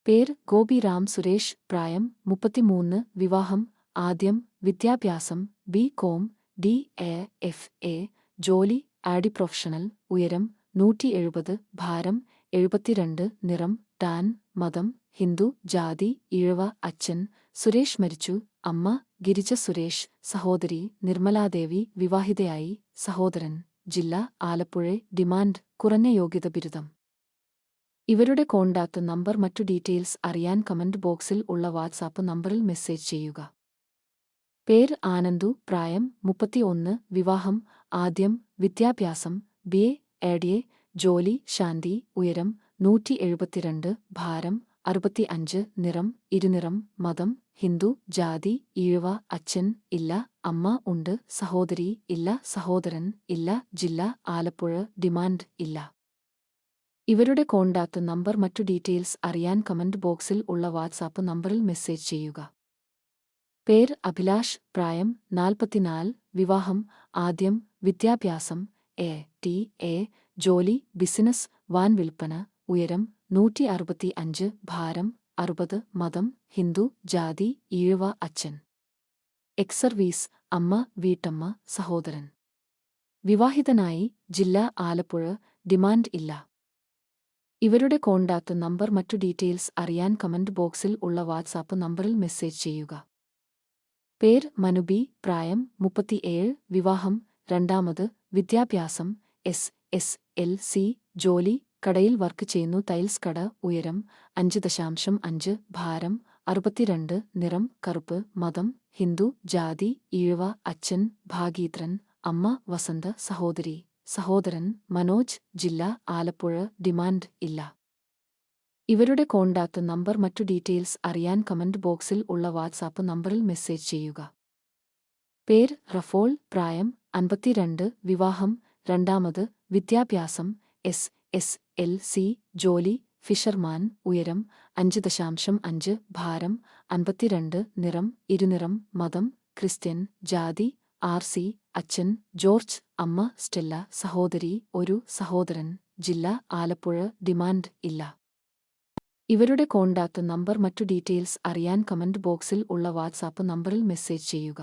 പേര് ഗോപി രാം സുരേഷ്. പ്രായം 33. വിവാഹം. ആദ്യം വിദ്യാഭ്യാസം ബി.കോം. DA.FA. ജോലി ആഡി പ്രൊഫഷണൽ. ഉയരം 170. ഭാരം 72. നിറം ടാൻ. മതം ഹിന്ദു. ജാതി ഈഴവ. അച്ഛൻ സുരേഷ് മരിച്ചു. അമ്മ ഗിരിജ സുരേഷ്. സഹോദരി നിർമ്മലാദേവി വിവാഹിതയായി. സഹോദരൻ ജില്ല ആലപ്പുഴ. ഡിമാൻഡ് കുറഞ്ഞ യോഗ്യത ബിരുദം. ഇവരുടെ കോണ്ടാക്ട് നമ്പർ മറ്റു ഡീറ്റെയിൽസ് അറിയാൻ കമന്റ് ബോക്സിൽ ഉള്ള വാട്സാപ്പ് നമ്പറിൽ മെസ്സേജ് ചെയ്യുക. പേര് ആനന്ദു. പ്രായം 31. വിവാഹം. ആദ്യം വിദ്യാഭ്യാസം BA. ജോലി ശാന്തി. ഉയരം 172. ഭാരം 65. നിറം ഇരുനിറം. മതം ഹിന്ദു. ജാതി ഈഴവ. അച്ഛൻ ഇല്ല. അമ്മ ഉണ്ട്. സഹോദരി ഇല്ല. സഹോദരൻ ഇല്ല. ജില്ല ആലപ്പുഴ. ഡിമാൻഡ് ഇല്ല. ഇവരുടെ കോണ്ടാക്ട് നമ്പർ മറ്റു ഡീറ്റെയിൽസ് അറിയാൻ കമന്റ് ബോക്സിൽ ഉള്ള വാട്സാപ്പ് നമ്പറിൽ മെസ്സേജ് ചെയ്യുക. പേര് അഭിലാഷ്. പ്രായം 44. വിവാഹം. ആദ്യം വിദ്യാഭ്യാസം A. ജോലി ബിസിനസ് വാൻ വിൽപ്പന. ഉയരം 165. ഭാരം 60. മതം ഹിന്ദു. ജാതി ഈഴവ. അച്ഛൻ എക്സ്-സർവീസ്. അമ്മ വീട്ടമ്മ. സഹോദരൻ വിവാഹിതനായി. ജില്ല ആലപ്പുഴ. ഡിമാൻഡ് ഇല്ല. ഇവരുടെ കോണ്ടാക്ട് നമ്പർ മറ്റു ഡീറ്റെയിൽസ് അറിയാൻ കമന്റ് ബോക്സിൽ ഉള്ള വാട്സാപ്പ് നമ്പറിൽ മെസ്സേജ് ചെയ്യുക. പേര് മനുബി. പ്രായം 37. വിവാഹം. രണ്ടാമത് വിദ്യാഭ്യാസം SSLC. ജോലി കടയിൽ വർക്ക് ചെയ്യുന്നു. ടൈൽസ് കട. ഉയരം 5.5. ഭാരം 62. നിറം കറുപ്പ്. മതം ഹിന്ദു. ജാതി ഈഴവ. അച്ഛൻ ഭാഗീത്രൻ. അമ്മ വസന്ത. സഹോദരൻ മനോജ്. ജില്ല ആലപ്പുഴ. ഡിമാൻഡ് ഇല്ല. ഇവരുടെ കോണ്ടാക്ട് നമ്പർ മറ്റു ഡീറ്റെയിൽസ് അറിയാൻ കമന്റ് ബോക്സിൽ ഉള്ള വാട്സാപ്പ് നമ്പറിൽ മെസ്സേജ് ചെയ്യുക. പേര് റഫോൾ. പ്രായം 52. വിവാഹം. രണ്ടാമത് വിദ്യാഭ്യാസം SSLC. ജോലി ഫിഷർമാൻ. ഉയരം 5.5. ഭാരം 52. നിറം ഇരുനിറം. മതം ക്രിസ്ത്യൻ. ജാതി RC. അച്ഛൻ ജോർജ്. അമ്മ സ്റ്റെല്ല. സഹോദരി ഒരു സഹോദരൻ. ജില്ല ആലപ്പുഴ. ഡിമാൻഡ് ഇല്ല. ഇവരുടെ കോണ്ടാക്ട് നമ്പർ മറ്റു ഡീറ്റെയിൽസ് അറിയാൻ കമന്റ് ബോക്സിൽ ഉള്ള വാട്സാപ്പ് നമ്പറിൽ മെസ്സേജ് ചെയ്യുക.